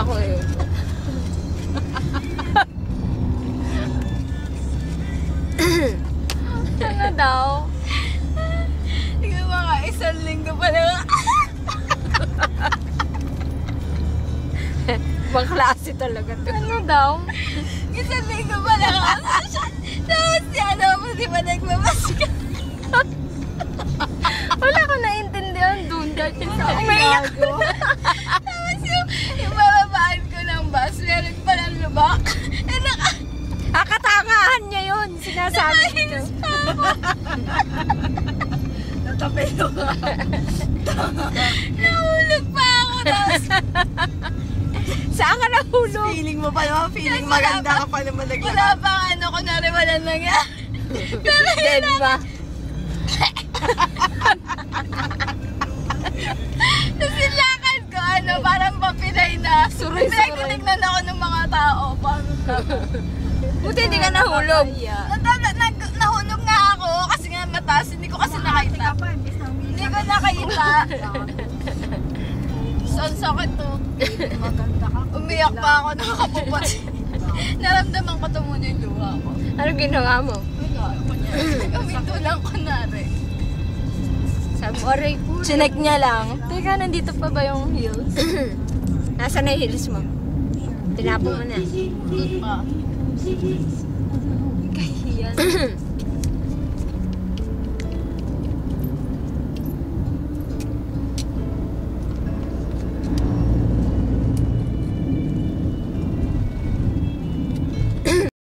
ako eh. Ano daw? Yung mga isang linggo pa lang. Ibang klase talaga to. Ano daw? Isang linggo pa lang. Tapos si ano mo, di ba nagmamasika? Wala ko naintindihan dun. Kahit minsan Umiyak ko. Tapos yung bababaan ko ng bus, meron palang lubak. Eh, Katangahan niya yun. Sinasabi ko. natapelo ka. Nahulog pa ako. Tapos Saan ka nahulog? feeling mo pa naman, feeling maganda ka pa naman naglakad. Wala pa ano, kunwari wala nangyari. Dead ba? Tapos yung lakad ko, ano, parang papinay na. Suray-suray. Pinagtitignan ako ng mga tao. Paano ka? Buti hindi ka nahulog. Nahulog nga ako kasi nga mataas. Hindi ko kasi nakita. Hindi ko nakita. Saan sakit to? Umiyak pa ako, nakakapupat. Naramdaman ko muna yung luha ko. Ano ginawa mo? Kaminto lang kunwari. Sabi mo, aray po. Chinek niya lang. Teka, nandito pa ba yung heels? Nasaan na yung heels mo? Tinapo mo na. Doon pa. Kahiyan.